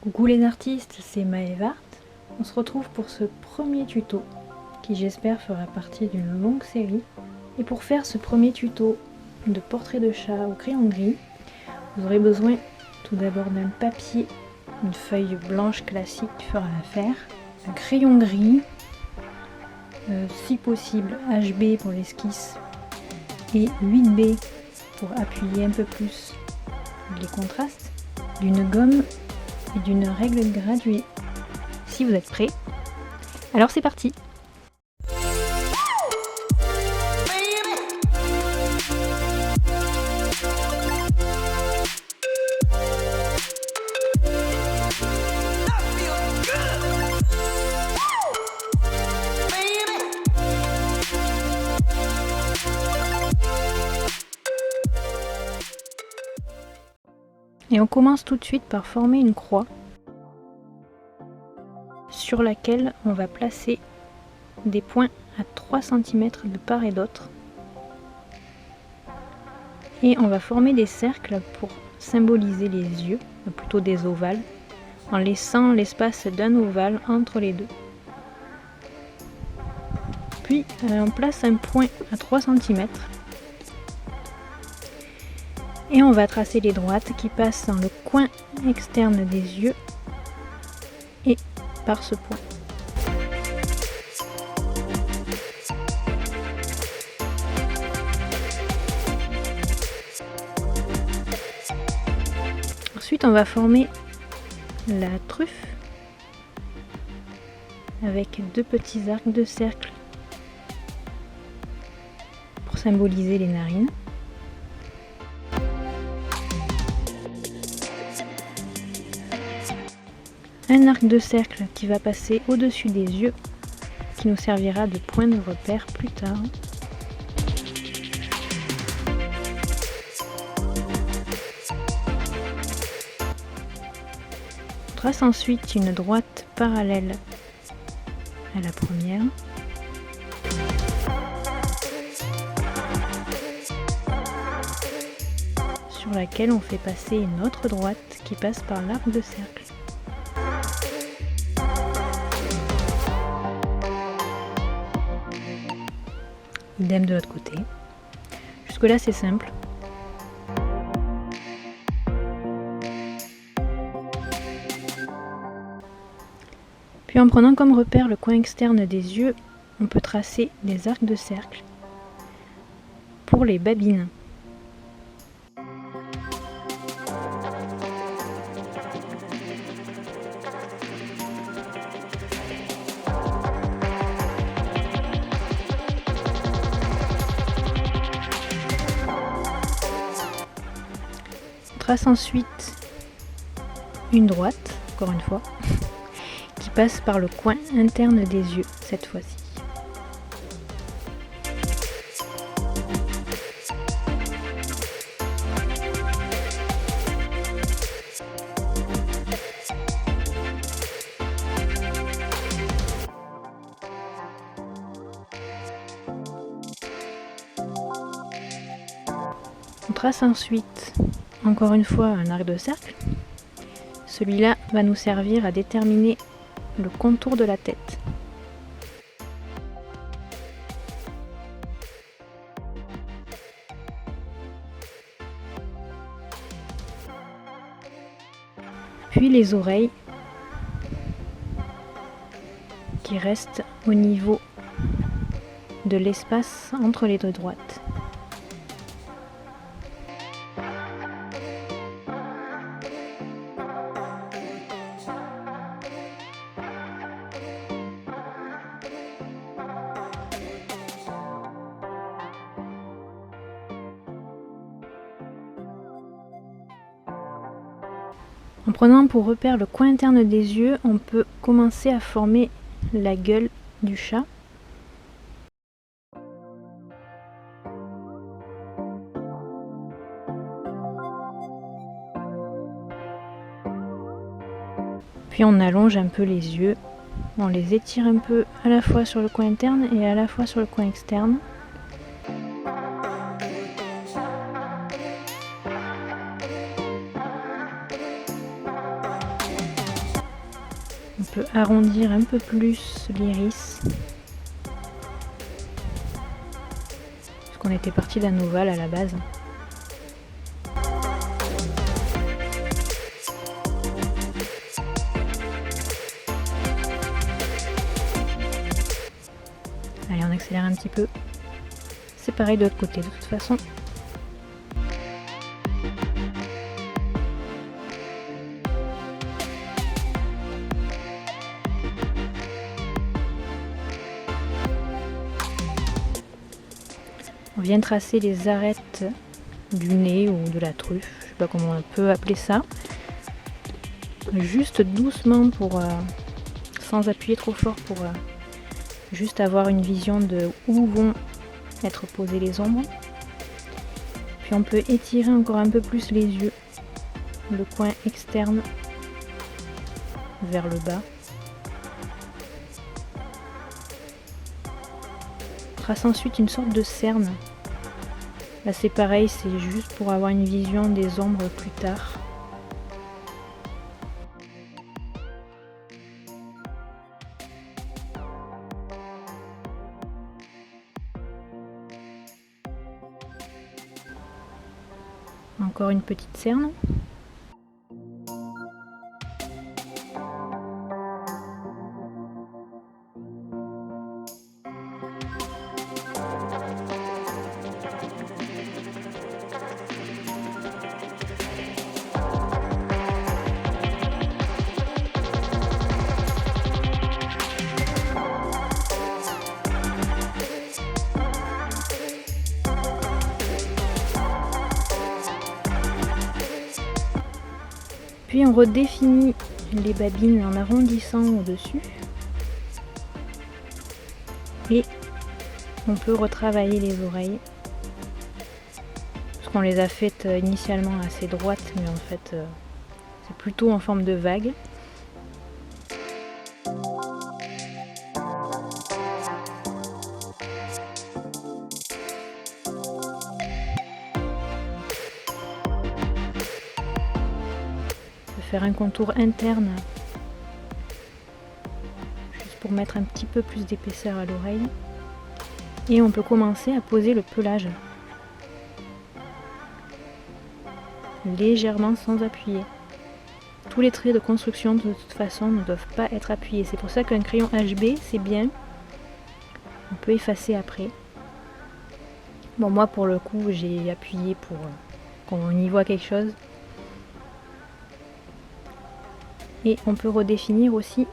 Coucou les artistes, c'est Maëvart. On se retrouve pour ce premier tuto qui j'espère fera partie d'une longue série. Et pour faire ce premier tuto de portrait de chat au crayon gris, vous aurez besoin tout d'abord d'un papier, une feuille blanche classique qui fera l'affaire, un crayon gris, si possible HB pour l'esquisse et 8B pour appuyer un peu plus les contrastes, d'une gomme et d'une règle graduée. Si vous êtes prêts, alors c'est parti! Et on commence tout de suite par former une croix sur laquelle on va placer des points à 3 cm de part et d'autre. Et on va former des cercles pour symboliser les yeux, plutôt des ovales, en laissant l'espace d'un ovale entre les deux. Puis on place un point à 3 cm. Et on va tracer les droites qui passent dans le coin externe des yeux et par ce point. Ensuite, on va former la truffe avec deux petits arcs de cercle pour symboliser les narines. Un arc de cercle qui va passer au-dessus des yeux, qui nous servira de point de repère plus tard. On trace ensuite une droite parallèle à la première. Sur laquelle on fait passer une autre droite qui passe par l'arc de cercle. Idem de l'autre côté. Jusque là c'est simple. Puis en prenant comme repère le coin externe des yeux, on peut tracer des arcs de cercle pour les babines. Trace ensuite une droite, encore une fois, qui passe par le coin interne des yeux cette fois-ci. On trace ensuite encore une fois un arc de cercle. Celui-là va nous servir à déterminer le contour de la tête. Puis les oreilles qui restent au niveau de l'espace entre les deux droites. En prenant pour repère le coin interne des yeux, on peut commencer à former la gueule du chat. Puis on allonge un peu les yeux, on les étire un peu à la fois sur le coin interne et à la fois sur le coin externe. peut arrondir un peu plus l'iris. Parce qu'on était parti d'un ovale à la base. Allez, on accélère un petit peu. C'est pareil de l'autre côté de toute façon. On vient tracer les arêtes du nez ou de la truffe, je sais pas comment on peut appeler ça. Juste doucement pour sans appuyer trop fort pour juste avoir une vision de où vont être posées les ombres. Puis on peut étirer encore un peu plus les yeux, le coin externe vers le bas. On trace ensuite une sorte de cerne. Là c'est pareil, c'est juste pour avoir une vision des ombres plus tard. Encore une petite cerne. Puis on redéfinit les babines en arrondissant au-dessus. Et on peut retravailler les oreilles. Parce qu'on les a faites initialement assez droites, mais en fait c'est plutôt en forme de vague. Faire un contour interne juste pour mettre un petit peu plus d'épaisseur à l'oreille et on peut commencer à poser le pelage légèrement sans appuyer. Tous les traits de construction de toute façon ne doivent pas être appuyés, c'est pour ça qu'un crayon HB c'est bien, on peut effacer après. Bon, moi pour le coup j'ai appuyé pour qu'on y voit quelque chose. Et on peut redéfinir aussi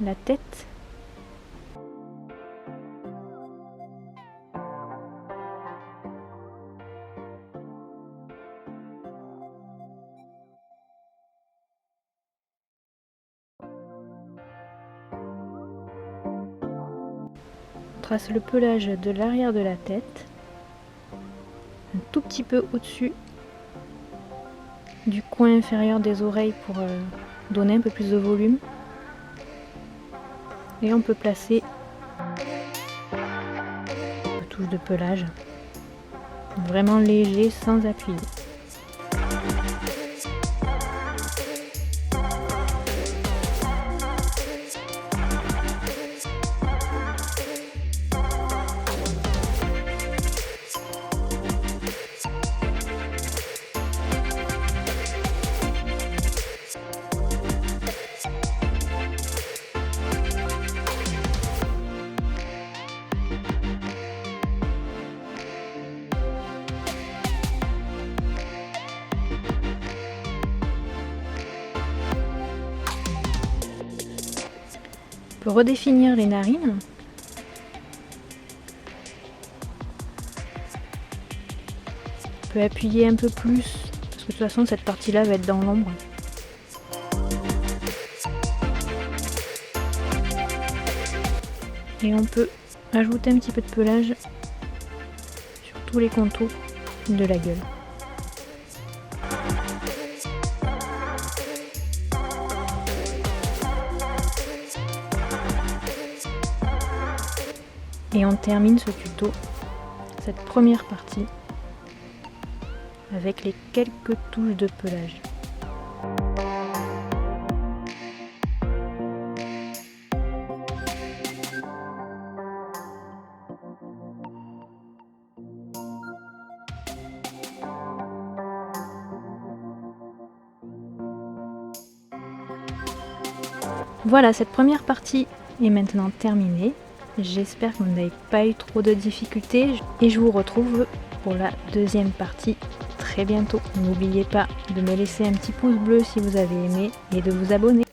la tête. On trace le pelage de l'arrière de la tête, un tout petit peu au-dessus du coin inférieur des oreilles pour donner un peu plus de volume. Et on peut placer une touche de pelage, vraiment léger sans appuyer. On peut redéfinir les narines. On peut appuyer un peu plus, parce que de toute façon cette partie-là va être dans l'ombre. Et on peut ajouter un petit peu de pelage sur tous les contours de la gueule. Et on termine ce tuto, cette première partie, avec les quelques touches de pelage. Voilà, cette première partie est maintenant terminée. J'espère que vous n'avez pas eu trop de difficultés et je vous retrouve pour la deuxième partie très bientôt. N'oubliez pas de me laisser un petit pouce bleu si vous avez aimé et de vous abonner.